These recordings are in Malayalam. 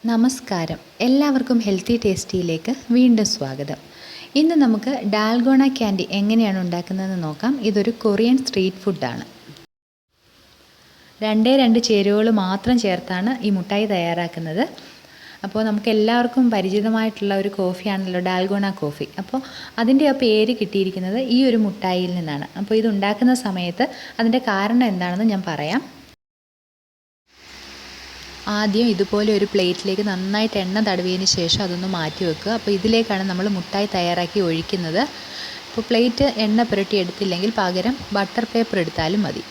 നമസ്കാരം, എല്ലാവർക്കും ഹെൽത്തി ടേസ്റ്റിയിലേക്ക് വീണ്ടും സ്വാഗതം. ഇന്ന് നമുക്ക് ഡാൽഗോണ ക്യാൻഡി എങ്ങനെയാണ് ഉണ്ടാക്കുന്നതെന്ന് നോക്കാം. ഇതൊരു കൊറിയൻ സ്ട്രീറ്റ് ഫുഡാണ്. 2 ചേരുവകൾ മാത്രം ചേർത്താണ് ഈ മുട്ടായി തയ്യാറാക്കുന്നത്. അപ്പോൾ നമുക്ക് എല്ലാവർക്കും പരിചിതമായിട്ടുള്ള ഒരു കോഫിയാണല്ലോ ഡാൽഗോണ കോഫി. അപ്പോൾ അതിൻ്റെ ആ പേര് കിട്ടിയിരിക്കുന്നത് ഈ ഒരു മുട്ടായിയിൽ നിന്നാണ്. അപ്പോൾ ഇത് ഉണ്ടാക്കുന്ന സമയത്ത് അതിൻ്റെ കാരണം എന്താണെന്ന് ഞാൻ പറയാം. ആദ്യം ഇതുപോലെ ഒരു പ്ലേറ്റിലേക്ക് നന്നായിട്ട് എണ്ണ തടവിയതിന് ശേഷം അതൊന്ന് മാറ്റി വെക്കുക. അപ്പോൾ ഇതിലേക്കാണ് നമ്മൾ മുട്ടായി തയ്യാറാക്കി ഒഴിക്കുന്നത്. അപ്പോൾ പ്ലേറ്റ് എണ്ണ പുരട്ടി എടുത്തില്ലെങ്കിൽ പകരം ബട്ടർ പേപ്പർ എടുത്താലും മതി.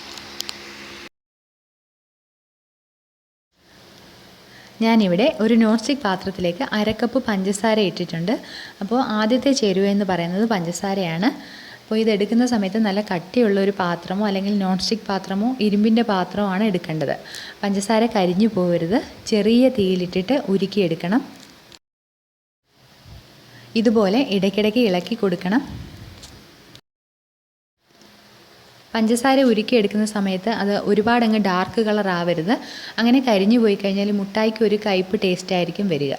ഞാനിവിടെ ഒരു നോൺ സ്റ്റിക്ക് പാത്രത്തിലേക്ക് 1/2 കപ്പ് പഞ്ചസാര ഇട്ടിട്ടുണ്ട്. അപ്പോൾ ആദ്യത്തെ ചേരുവ എന്ന് പറയുന്നത് പഞ്ചസാരയാണ്. അപ്പോൾ ഇതെടുക്കുന്ന സമയത്ത് നല്ല കട്ടിയുള്ള ഒരു പാത്രമോ അല്ലെങ്കിൽ നോൺ സ്റ്റിക്ക് പാത്രമോ ഇരുമ്പിൻ്റെ പാത്രമോ ആണ് എടുക്കേണ്ടത്. പഞ്ചസാര കരിഞ്ഞു പോകരുത്. ചെറിയ തീയിലിട്ടിട്ട് ഉരുക്കിയെടുക്കണം. ഇതുപോലെ ഇടയ്ക്കിടയ്ക്ക് ഇളക്കി കൊടുക്കണം. പഞ്ചസാര ഉരുക്കിയെടുക്കുന്ന സമയത്ത് അത് ഒരുപാടങ്ങ് ഡാർക്ക് കളർ ആവരുത്. അങ്ങനെ കരിഞ്ഞു പോയി കഴിഞ്ഞാൽ മുട്ടായിക്ക് ഒരു കയ്പ്പ് ടേസ്റ്റ് ആയിരിക്കും വരിക.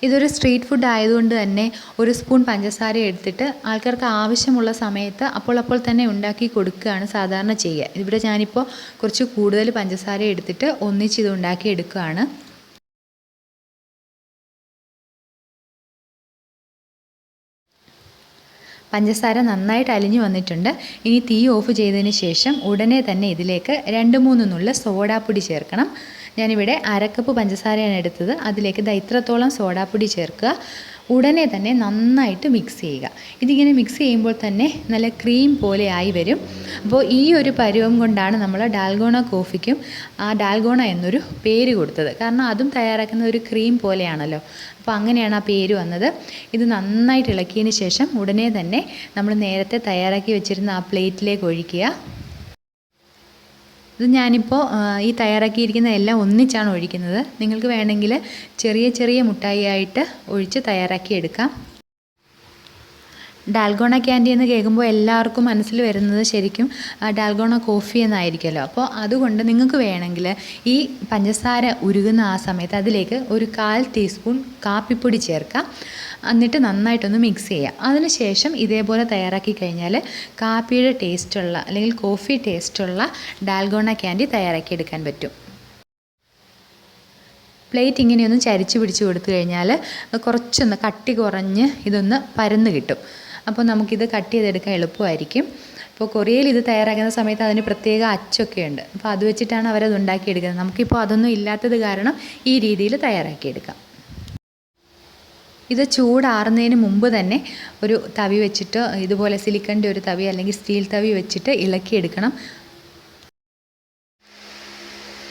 ഇതൊരു സ്ട്രീറ്റ് ഫുഡ് ആയതുകൊണ്ട് തന്നെ ഒരു സ്പൂൺ പഞ്ചസാര എടുത്തിട്ട് ആൾക്കാർക്ക് ആവശ്യമുള്ള സമയത്ത് അപ്പോൾ തന്നെ ഉണ്ടാക്കി കൊടുക്കുകയാണ് സാധാരണ ചെയ്യുക. ഇവിടെ ഞാനിപ്പോൾ കുറച്ച് കൂടുതൽ പഞ്ചസാര എടുത്തിട്ട് ഒന്നിച്ച് ഇത് ഉണ്ടാക്കി എടുക്കുകയാണ്. പഞ്ചസാര നന്നായിട്ട് അലിഞ്ഞു വന്നിട്ടുണ്ട്. ഇനി തീ ഓഫ് ചെയ്തതിന് ശേഷം ഉടനെ തന്നെ ഇതിലേക്ക് 2-3 നുള്ള സോഡാപ്പൊടി ചേർക്കണം. ഞാനിവിടെ 1/2 കപ്പ് പഞ്ചസാരയാണ് എടുത്തത്. അതിലേക്ക് ഇത്രത്തോളം സോഡാപ്പൊടി ചേർക്കുക. ഉടനെ തന്നെ നന്നായിട്ട് മിക്സ് ചെയ്യുക. ഇതിങ്ങനെ മിക്സ് ചെയ്യുമ്പോൾ തന്നെ നല്ല ക്രീം പോലെ ആയി വരും. അപ്പോൾ ഈ ഒരു പരുവം കൊണ്ടാണ് നമ്മൾ ഡാൽഗോണ കോഫിക്കും ആ ഡാൽഗോണ എന്നൊരു പേര് കൊടുത്തത്. കാരണം അതും തയ്യാറാക്കുന്ന ഒരു ക്രീം പോലെയാണല്ലോ. അപ്പോൾ അങ്ങനെയാണ് ആ പേര് വന്നത്. ഇത് നന്നായിട്ട് ഇളക്കിയതിന് ശേഷം ഉടനെ തന്നെ നമ്മൾ നേരത്തെ തയ്യാറാക്കി വെച്ചിരുന്ന ആ പ്ലേറ്റിലേക്ക് ഒഴിക്കുക. ഇത് ഞാനിപ്പോൾ ഈ തയ്യാറാക്കിയിരിക്കുന്ന എല്ലാം ഒന്നിച്ചാണ് ഒഴിക്കുന്നത്. നിങ്ങൾക്ക് വേണമെങ്കിൽ ചെറിയ മുട്ടായി ആയിട്ട് ഒഴിച്ച് തയ്യാറാക്കിയെടുക്കാം. ഡാൽഗോണ ക്യാൻഡി എന്ന് കേൾക്കുമ്പോൾ എല്ലാവർക്കും മനസ്സിൽ വരുന്നത് ശരിക്കും ഡാൽഗോണ കോഫി എന്നായിരിക്കുമല്ലോ. അപ്പോൾ അതുകൊണ്ട് നിങ്ങൾക്ക് വേണമെങ്കിൽ ഈ പഞ്ചസാര ഉരുകുന്ന ആ സമയത്ത് അതിലേക്ക് ഒരു 1/4 ടീസ്പൂൺ കാപ്പിപ്പൊടി ചേർക്കാം. എന്നിട്ട് നന്നായിട്ടൊന്ന് മിക്സ് ചെയ്യുക. അതിനുശേഷം ഇതേപോലെ തയ്യാറാക്കി കഴിഞ്ഞാൽ കാപ്പിയുടെ ടേസ്റ്റുള്ള അല്ലെങ്കിൽ കോഫി ടേസ്റ്റുള്ള ഡാൽഗോണ ക്യാൻഡി തയ്യാറാക്കിയെടുക്കാൻ പറ്റും. പ്ലേറ്റ് ഇങ്ങനെയൊന്ന് ചരിച്ച് പിടിച്ച് കൊടുത്തു കഴിഞ്ഞാൽ കുറച്ചൊന്ന് കട്ടി കുറഞ്ഞ് ഇതൊന്ന് പരന്ന് കിട്ടും. അപ്പോൾ നമുക്കിത് കട്ട് ചെയ്തെടുക്കാൻ എളുപ്പമായിരിക്കും. ഇപ്പോൾ കൊറിയയിൽ ഇത് തയ്യാറാക്കുന്ന സമയത്ത് അതിന് പ്രത്യേക അച്ചൊക്കെ ഉണ്ട്. അപ്പോൾ അത് വെച്ചിട്ടാണ് അവരത് ഉണ്ടാക്കിയെടുക്കുന്നത്. നമുക്കിപ്പോൾ അതൊന്നും ഇല്ലാത്തത് കാരണം ഈ രീതിയിൽ തയ്യാറാക്കിയെടുക്കാം. ഇത് ചൂടാറുന്നതിന് മുമ്പ് തന്നെ ഒരു തവി വെച്ചിട്ട് ഇതുപോലെ സിലിക്കണിൻ്റെ ഒരു തവി അല്ലെങ്കിൽ സ്റ്റീൽ തവി വെച്ചിട്ട് ഇളക്കിയെടുക്കണം.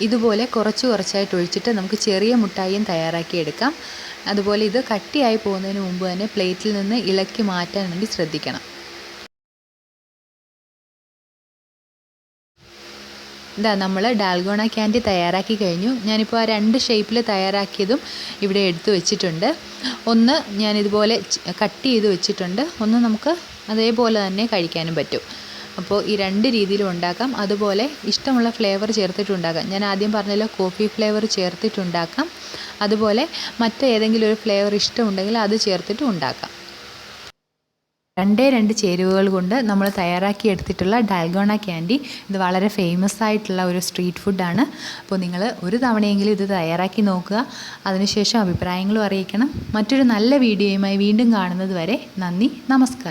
ഇതുപോലെ കുറച്ചായിട്ട് ഒഴിച്ചിട്ട് നമുക്ക് ചെറിയ മുട്ടായിയും തയ്യാറാക്കിയെടുക്കാം. അതുപോലെ ഇത് കട്ടിയായി പോകുന്നതിന് മുമ്പ് തന്നെ പ്ലേറ്റിൽ നിന്ന് ഇളക്കി മാറ്റാൻ വേണ്ടി ശ്രദ്ധിക്കണം. നമ്മൾ ഡാൽഗോണ ക്യാൻഡി തയ്യാറാക്കി കഴിഞ്ഞു. ഞാനിപ്പോൾ ആ 2 ഷേപ്പിൽ തയ്യാറാക്കിയതും ഇവിടെ എടുത്തു വെച്ചിട്ടുണ്ട്. ഒന്ന് ഞാനിതുപോലെ കട്ട് ചെയ്ത് വെച്ചിട്ടുണ്ട്. ഒന്ന് നമുക്ക് അതേപോലെ തന്നെ കഴിക്കാനും പറ്റും. അപ്പോൾ ഈ 2 രീതിയിലും ഉണ്ടാക്കാം. അതുപോലെ ഇഷ്ടമുള്ള ഫ്ലേവർ ചേർത്തിട്ടുണ്ടാക്കാം. ഞാൻ ആദ്യം പറഞ്ഞല്ലോ കോഫി ഫ്ലേവർ ചേർത്തിട്ടുണ്ടാക്കാം. അതുപോലെ മറ്റേതെങ്കിലും ഒരു ഫ്ലേവർ ഇഷ്ടമുണ്ടെങ്കിൽ അത് ചേർത്തിട്ടും ഉണ്ടാക്കാം. 2 ചേരുവകൾ കൊണ്ട് നമ്മൾ തയ്യാറാക്കിയെടുത്തിട്ടുള്ള ഡാൽഗോണ ക്യാൻഡി ഇത് വളരെ ഫേമസ് ആയിട്ടുള്ള ഒരു സ്ട്രീറ്റ് ഫുഡാണ്. അപ്പോൾ നിങ്ങൾ ഒരു തവണയെങ്കിലും ഇത് തയ്യാറാക്കി നോക്കുക. അതിനുശേഷം അഭിപ്രായങ്ങളും അറിയിക്കണം. മറ്റൊരു നല്ല വീഡിയോയുമായി വീണ്ടും കാണുന്നത് വരെ നന്ദി, നമസ്കാരം.